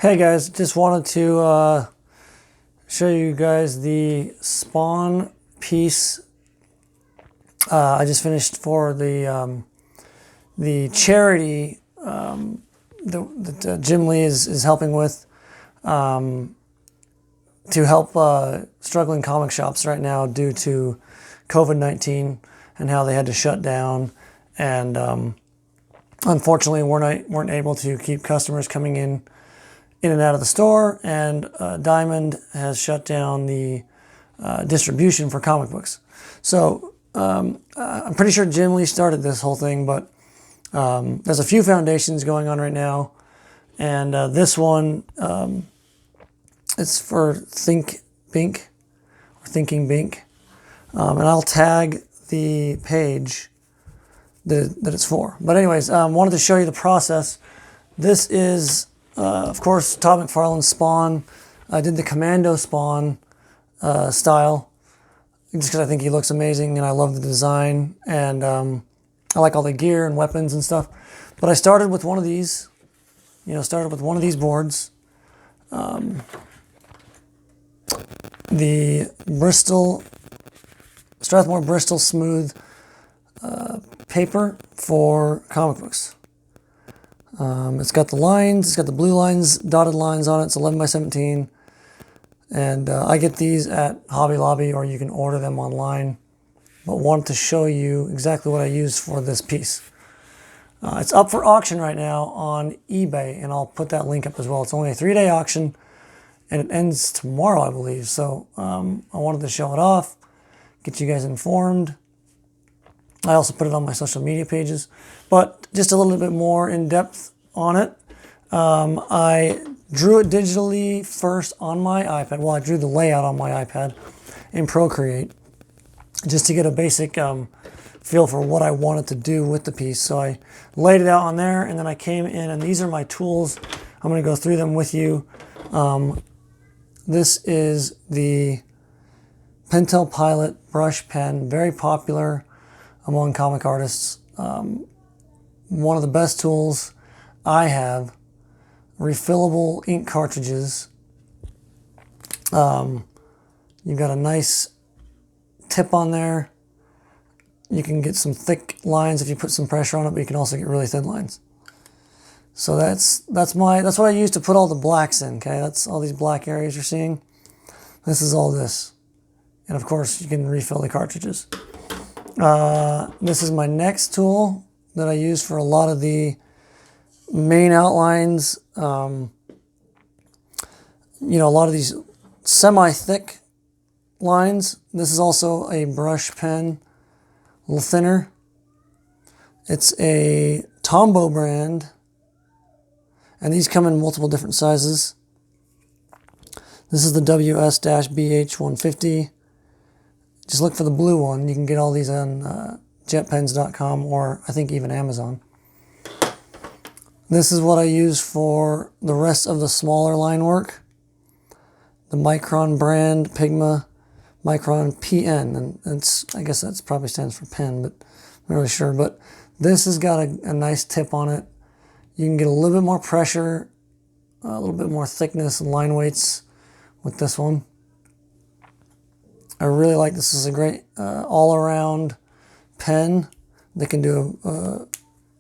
Hey guys, just wanted to show you guys the Spawn piece I just finished for the charity that Jim Lee is helping with to help struggling comic shops right now due to COVID-19 and how they had to shut down, and unfortunately weren't able to keep customers coming in and out of the store, and Diamond has shut down the distribution for comic books. So I'm pretty sure Jim Lee started this whole thing, but there's a few foundations going on right now, and this one it's for Think Bink or Thinking Bink, and I'll tag the page that it's for. But anyways, wanted to show you the process. This is of course, Todd McFarlane's Spawn. I did the Commando Spawn style just because I think he looks amazing and I love the design, and I like all the gear and weapons and stuff. But I started with one of these, boards. The Strathmore Bristol Smooth paper for comic books. It's got the lines, it's got the blue lines, dotted lines on it. It's 11 by 17. And I get these at Hobby Lobby, or you can order them online. But wanted to show you exactly what I used for this piece. It's up for auction right now on eBay, and I'll put that link up as well. It's only a 3-day auction, and it ends tomorrow, I believe. So I wanted to show it off, get you guys informed. I also put it on my social media pages, but just a little bit more in depth on it. I drew it digitally first on my iPad. Well, I drew the layout on my iPad in Procreate just to get a basic feel for what I wanted to do with the piece. So I laid it out on there, and then I came in, and these are my tools. I'm going to go through them with you. This is the Pentel Pilot brush pen, very popular among comic artists. One of the best tools I have. Refillable ink cartridges. You've got a nice tip on there. You can get some thick lines if you put some pressure on it, but you can also get really thin lines. So that's what I use to put all the blacks in. Okay, that's all these black areas you're seeing. This is all this, and of course you can refill the cartridges. This is my next tool that I use for a lot of the main outlines. A lot of these semi-thick lines. This is also a brush pen, a little thinner. It's a Tombow brand, and these come in multiple different sizes. This is the WS-BH150. Just look for the blue one. You can get all these on jetpens.com, or I think even Amazon. This is what I use for the rest of the smaller line work. The Micron brand, Pigma Micron PN. And I guess that probably stands for pen, but I'm not really sure. But this has got a nice tip on it. You can get a little bit more pressure, a little bit more thickness and line weights with this one. I really like this. This is a great all-around pen that can do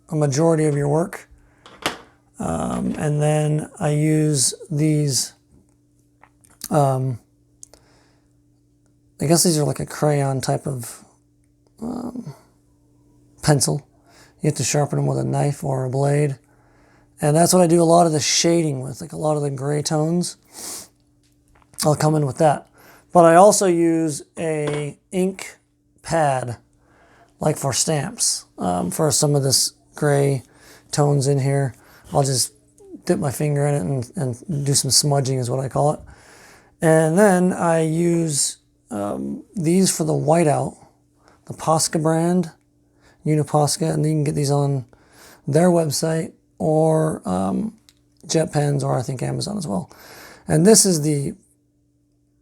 a majority of your work. And then I use these, I guess these are like a crayon type of pencil. You have to sharpen them with a knife or a blade. And that's what I do a lot of the shading with, like a lot of the gray tones. I'll come in with that. But I also use a ink pad, like for stamps, for some of this gray tones in here. I'll just dip my finger in it and do some smudging is what I call it. And then I use these for the whiteout, the Posca brand, Uniposca, and you can get these on their website or JetPens, or I think Amazon as well. And this is the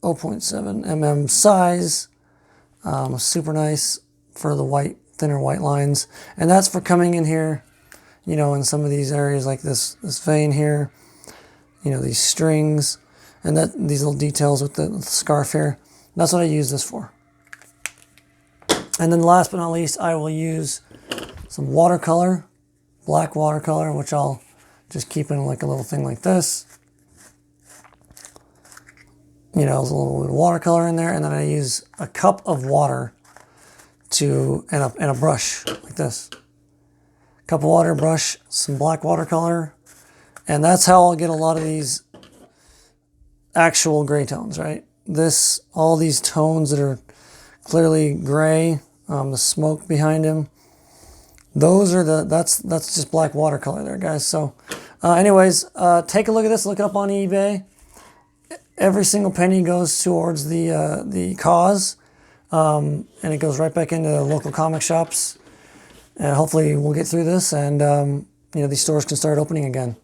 0.7 mm size, super nice for the thinner white lines. And that's for coming in here, in some of these areas like this vein here, you know, these strings and these little details with the scarf here. That's what I use this for. And then last but not least, I will use some watercolor, black watercolor, which I'll just keep in like a little thing like this. You know, there's a little bit of watercolor in there, and then I use a cup of water and a brush like this. Cup of water, brush, some black watercolor, and that's how I'll get a lot of these actual gray tones, right? All these tones that are clearly gray, the smoke behind him, those are that's just black watercolor there, guys. So anyways, take a look at this, look it up on eBay. Every single penny goes towards the cause, and it goes right back into local comic shops. And hopefully we'll get through this, and you know, these stores can start opening again.